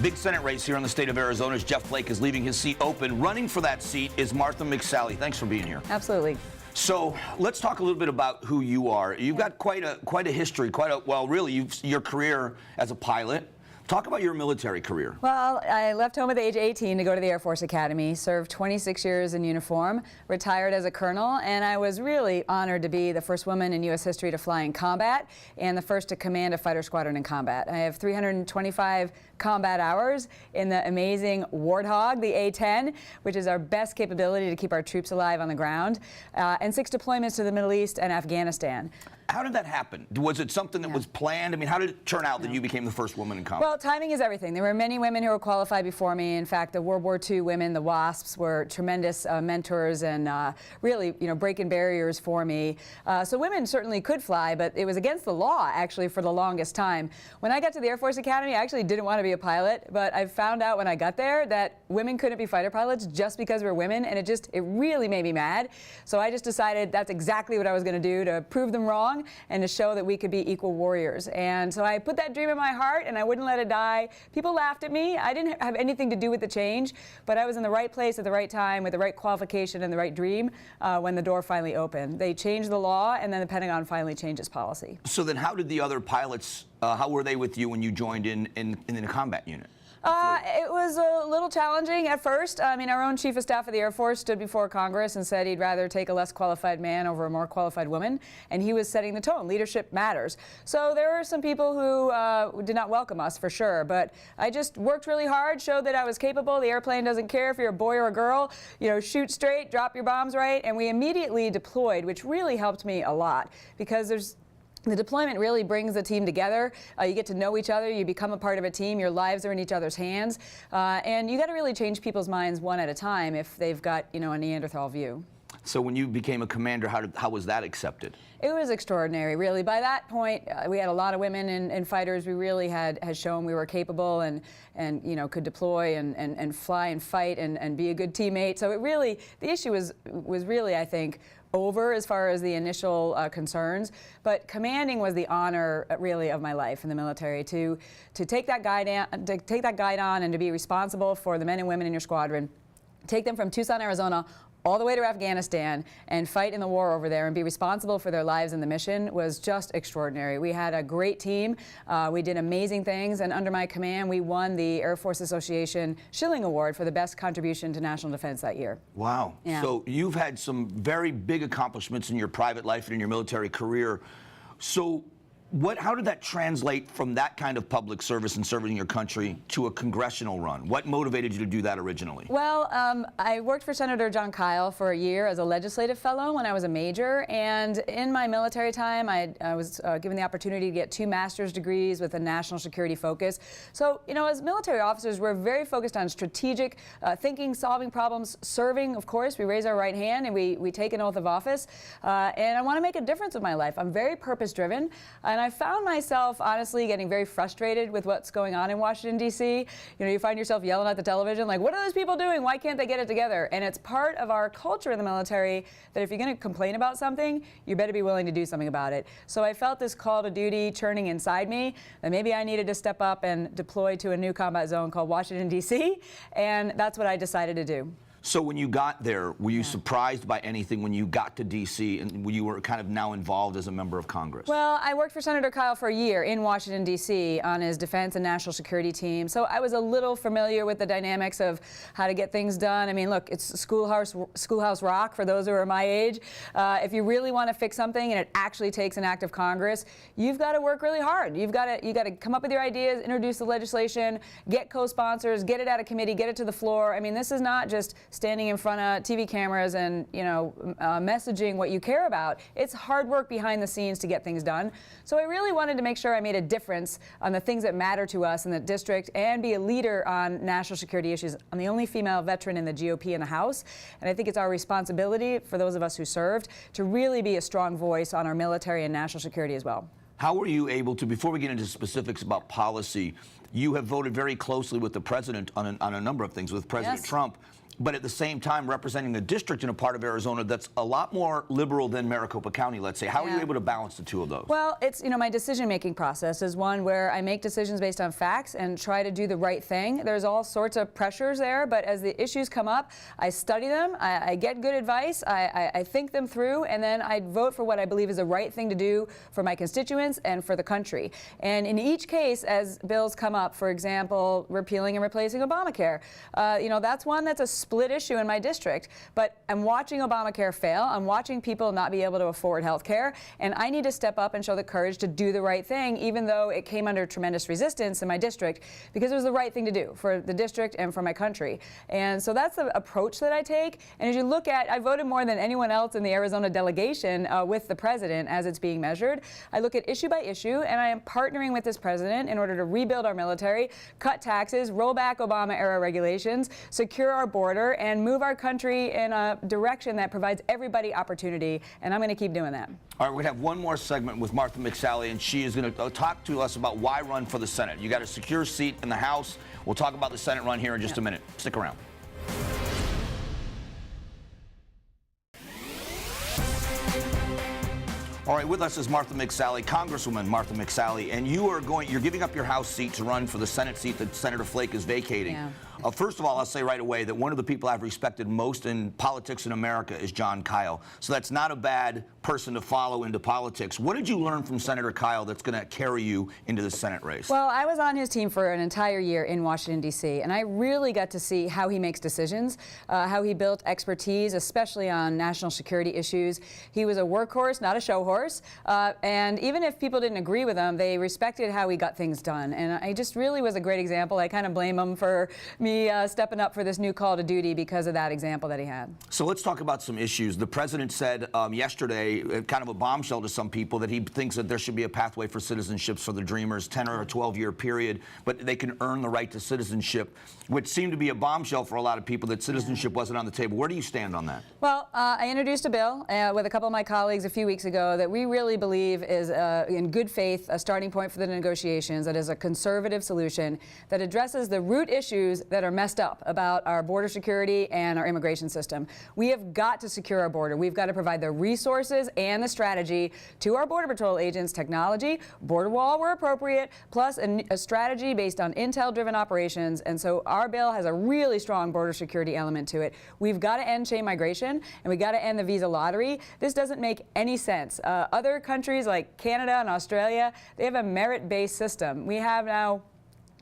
Big Senate race here in the state of Arizona as Jeff Flake is leaving his seat open. Running for that seat is Martha McSally. Thanks for being here. Absolutely. So let's talk a little bit about who you are. You've got quite a history, your career as a pilot. Talk about your military career. Well, I left home at the age of 18 to go to the Air Force Academy, served 26 years in uniform, retired as a colonel, and I was really honored to be the first woman in U.S. history to fly in combat and the first to command a fighter squadron in combat. I have 325 combat hours in the amazing Warthog, the A-10, which is our best capability to keep our troops alive on the ground, and 6 deployments to the Middle East and Afghanistan. How did that happen? Was it something that was planned? I mean, how did it turn out that you became the first woman in combat? Well, timing is everything. There were many women who were qualified before me. In fact, the World War II women, the WASPs, were tremendous mentors and really, breaking barriers for me. So women certainly could fly, but it was against the law, actually, for the longest time. When I got to the Air Force Academy, I actually didn't want to be a pilot, but I found out when I got there that women couldn't be fighter pilots just because we're women, and it really made me mad. So I just decided that's exactly what I was going to do to prove them wrong and to show that we could be equal warriors. And so I put that dream in my heart and I wouldn't let it die. People laughed at me. I didn't have anything to do with the change, but I was in the right place at the right time with the right qualification and the right dream when the door finally opened. They changed the law, and then the Pentagon finally changed its policy. So then how did the other pilots, how were they with you when you joined in the combat unit? It was a little challenging at first. I mean, our own Chief of Staff of the Air Force stood before Congress and said he'd rather take a less qualified man over a more qualified woman, and he was setting the tone. Leadership matters. So there were some people who did not welcome us, for sure, but I just worked really hard, showed that I was capable. The airplane doesn't care if you're a boy or a girl. Shoot straight, drop your bombs right, and we immediately deployed, which really helped me a lot, because the deployment really brings the team together. You get to know each other. You become a part of a team. Your lives are in each other's hands. And you got to really change people's minds one at a time if they've got, a Neanderthal view. So when you became a commander, how was that accepted? It was extraordinary, really. By that point, we had a lot of women in fighters. We really had shown we were capable and could deploy and fly and fight and be a good teammate. So the issue was really, I think, over as far as the initial concerns, but commanding was the honor really of my life in the military. To take that guide on and to be responsible for the men and women in your squadron, take them from Tucson, Arizona, all the way to Afghanistan and fight in the war over there and be responsible for their lives in the mission was just extraordinary. We had a great team. We did amazing things, and under my command, we won the Air Force Association Schilling Award for the best contribution to national defense that year. Wow. Yeah. So you've had some very big accomplishments in your private life and in your military career. So how did that translate from that kind of public service and serving your country to a congressional run? What motivated you to do that originally? Well, I worked for Senator John Kyle for a year as a legislative fellow when I was a major, and in my military time, I was given the opportunity to get 2 master's degrees with a national security focus. So, as military officers, we're very focused on strategic thinking, solving problems, serving, of course. We raise our right hand and we take an oath of office, and I want to make a difference with my life. I'm very purpose-driven. And I found myself, honestly, getting very frustrated with what's going on in Washington, D.C. You find yourself yelling at the television, like, what are those people doing? Why can't they get it together? And it's part of our culture in the military that if you're going to complain about something, you better be willing to do something about it. So I felt this call to duty churning inside me, that maybe I needed to step up and deploy to a new combat zone called Washington, D.C., and that's what I decided to do. So when you got there, were you surprised by anything when you got to D.C. and you were kind of now involved as a member of Congress? Well, I worked for Senator Kyle for a year in Washington, D.C. on his defense and national security team. So I was a little familiar with the dynamics of how to get things done. I mean, look, it's schoolhouse rock for those who are my age. If you really want to fix something and it actually takes an act of Congress, you've got to work really hard. You got to come up with your ideas, introduce the legislation, get co-sponsors, get it out of committee, get it to the floor. I mean, this is not just standing in front of TV cameras and messaging what you care about. It's hard work behind the scenes to get things done. So I really wanted to make sure I made a difference on the things that matter to us in the district and be a leader on national security issues. I'm the only female veteran in the GOP in the House, and I think it's our responsibility for those of us who served to really be a strong voice on our military and national security as well. How were you able to, before we get into specifics about policy, you have voted very closely with the president on a number of things, with President Trump. but at the same time representing a district in a part of Arizona that's a lot more liberal than Maricopa County, let's say. How are you able to balance the two of those? Well, it's, my decision-making process is one where I make decisions based on facts and try to do the right thing. There's all sorts of pressures there, but as the issues come up, I study them, I get good advice, I think them through, and then I vote for what I believe is the right thing to do for my constituents and for the country. And in each case, as bills come up, for example, repealing and replacing Obamacare, that's one that's a split issue in my district. But I'm watching Obamacare fail. I'm watching people not be able to afford health care, and I need to step up and show the courage to do the right thing, even though it came under tremendous resistance in my district, because it was the right thing to do for the district and for my country. And so that's the approach that I take. And as you look at, I voted more than anyone else in the Arizona delegation with the president as it's being measured. I look at issue by issue, and I am partnering with this president in order to rebuild our military, cut taxes, roll back Obama-era regulations, secure our border, and move our country in a direction that provides everybody opportunity. And I'm going to keep doing that. All right, we're going to have one more segment with Martha McSally, and she is going to talk to us about why run for the Senate. You got a secure seat in the House. We'll talk about the Senate run here in just a minute. Stick around. All right, with us is Martha McSally, Congresswoman Martha McSally, and you're giving up your House seat to run for the Senate seat that Senator Flake is vacating. Yeah. First of all, I'll say right away that one of the people I've respected most in politics in America is John Kyle. So that's not a bad person to follow into politics. What did you learn from Senator Kyle that's going to carry you into the Senate race? Well, I was on his team for an entire year in Washington, D.C., and I really got to see how he makes decisions, how he built expertise, especially on national security issues. He was a workhorse, not a show horse, and even if people didn't agree with him, they respected how he got things done. And I just really was a great example. I kind of blame him for me stepping up for this new call to duty because of that example that he had. So let's talk about some issues. The president said yesterday, kind of a bombshell to some people, that he thinks that there should be a pathway for citizenships for the Dreamers, 10 or a 12-year period, but they can earn the right to citizenship, which seemed to be a bombshell for a lot of people, that citizenship wasn't on the table. Where do you stand on that? Well, I introduced a bill with a couple of my colleagues a few weeks ago that we really believe is, in good faith, a starting point for the negotiations, that is a conservative solution that addresses the root issues that are messed up about our border security and our immigration system. We have got to secure our border. We've got to provide the resources and the strategy to our Border Patrol agents, technology, border wall where appropriate, plus a strategy based on intel-driven operations. And so our bill has a really strong border security element to it. We've got to end chain migration, and we've got to end the visa lottery. This doesn't make any sense. Other countries like Canada and Australia, they have a merit-based system. We have now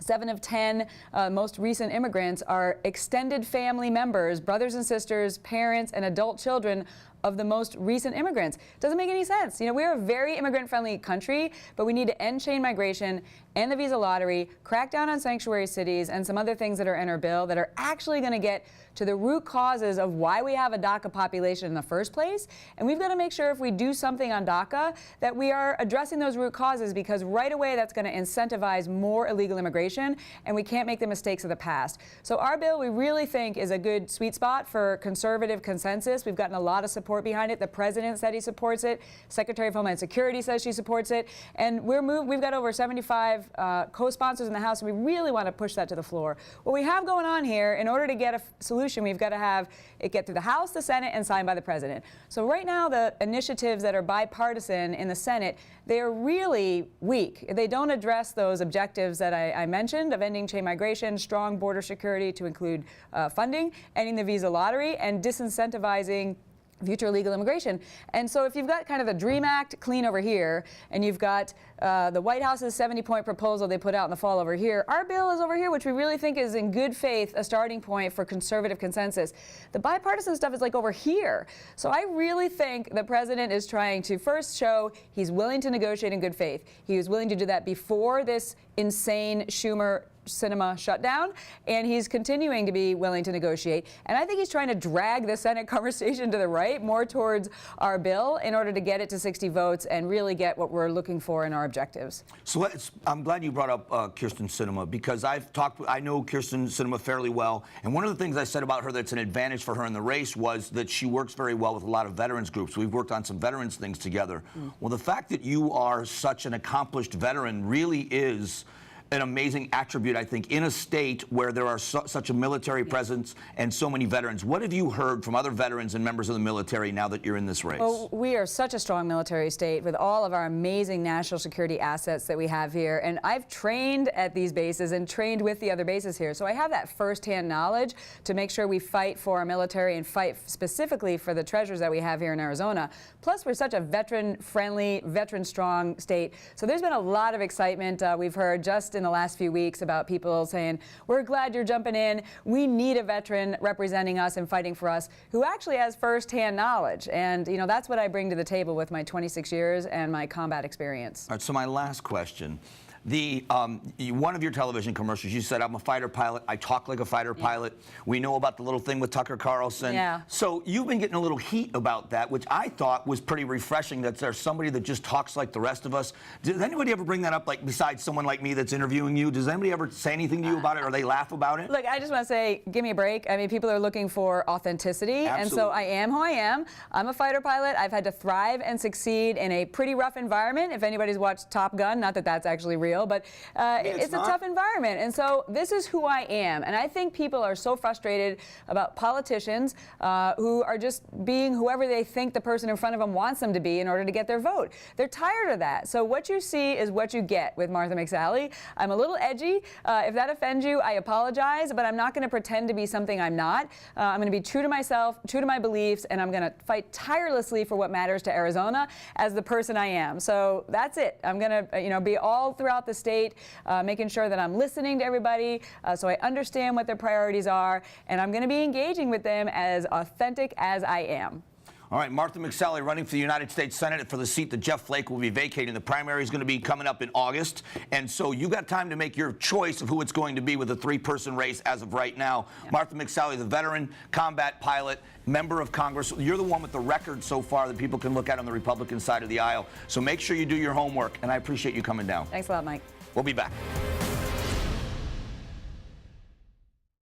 7 of 10 most recent immigrants are extended family members, brothers and sisters, parents, and adult children of the most recent immigrants. Doesn't make any sense. We're a very immigrant-friendly country, but we need to end chain migration, end the visa lottery, crack down on sanctuary cities, and some other things that are in our bill that are actually going to get to the root causes of why we have a DACA population in the first place. And we've got to make sure if we do something on DACA that we are addressing those root causes, because right away that's going to incentivize more illegal immigration, and we can't make the mistakes of the past. So our bill, we really think, is a good sweet spot for conservative consensus. We've gotten a lot of support behind it. The president said he supports it. Secretary of Homeland Security says she supports it. And we've got over 75 co-sponsors in the House, and we really want to push that to the floor. What we have going on here, in order to get a solution, we've got to have it get through the House, the Senate, and signed by the president. So right now, the initiatives that are bipartisan in the Senate, they are really weak. They don't address those objectives that I mentioned of ending chain migration, strong border security to include funding, ending the visa lottery, and disincentivizing future illegal immigration. And so if you've got kind of the DREAM Act clean over here, and you've got the White House's 70-point proposal they put out in the fall over here, our bill is over here, which we really think is in good faith a starting point for conservative consensus. The bipartisan stuff is like over here. So I really think the president is trying to first show he's willing to negotiate in good faith. He was willing to do that before this insane Schumer cinema shutdown, and he's continuing to be willing to negotiate. And I think he's trying to drag the Senate conversation to the right, more towards our bill, in order to get it to 60 votes and really get what we're looking for in our objectives. So I'm glad you brought up Kyrsten Sinema, because I know Kyrsten Sinema fairly well, and one of the things I said about her that's an advantage for her in the race was that she works very well with a lot of veterans groups. We've worked on some veterans things together. Well, the fact that you are such an accomplished veteran really is an amazing attribute, I think, in a state where there are such a military presence and so many veterans. What have you heard from other veterans and members of the military now that you're in this race? Well, we are such a strong military state with all of our amazing national security assets that we have here. And I've trained at these bases and trained with the other bases here. So I have that firsthand knowledge to make sure we fight for our military and fight specifically for the treasures that we have here in Arizona. Plus, we're such a veteran-friendly, veteran-strong state. So there's been a lot of excitement we've heard just in the last few weeks about people saying, we're glad you're jumping in. We need a veteran representing us and fighting for us who actually has firsthand knowledge. And, you know, that's what I bring to the table with my 26 years and my combat experience. All right, so my last question. One of your television commercials, you said, I'm a fighter pilot. I talk like a fighter pilot. We know about the little thing with Tucker Carlson. Yeah. So you've been getting a little heat about that, which I thought was pretty refreshing, that there's somebody that just talks like the rest of us. Does anybody ever bring that up, like, besides someone like me that's interviewing you? Does anybody ever say anything to you about it, or they laugh about it? Look, I just want to say, give me a break. I mean, people are looking for authenticity. Absolutely. And so I am who I am. I'm a fighter pilot. I've had to thrive and succeed in a pretty rough environment. If anybody's watched Top Gun, not that that's actually real, but it's a tough environment. And so this is who I am. And I think people are so frustrated about politicians who are just being whoever they think the person in front of them wants them to be in order to get their vote. They're tired of that. So what you see is what you get with Martha McSally. I'm a little edgy. If that offends you, I apologize, but I'm not going to pretend to be something I'm not. I'm going to be true to myself, true to my beliefs, and I'm going to fight tirelessly for what matters to Arizona as the person I am. So that's it. I'm going to, be all throughout the state, making sure that I'm listening to everybody so I understand what their priorities are, and I'm going to be engaging with them as authentic as I am. All right, Martha McSally running for the United States Senate for the seat that Jeff Flake will be vacating. The primary is going to be coming up in August, and so you got time to make your choice of who it's going to be with a three-person race as of right now. Yeah. Martha McSally, the veteran combat pilot, member of Congress. You're the one with the record so far that people can look at on the Republican side of the aisle. So make sure you do your homework, and I appreciate you coming down. Thanks a lot, Mike. We'll be back.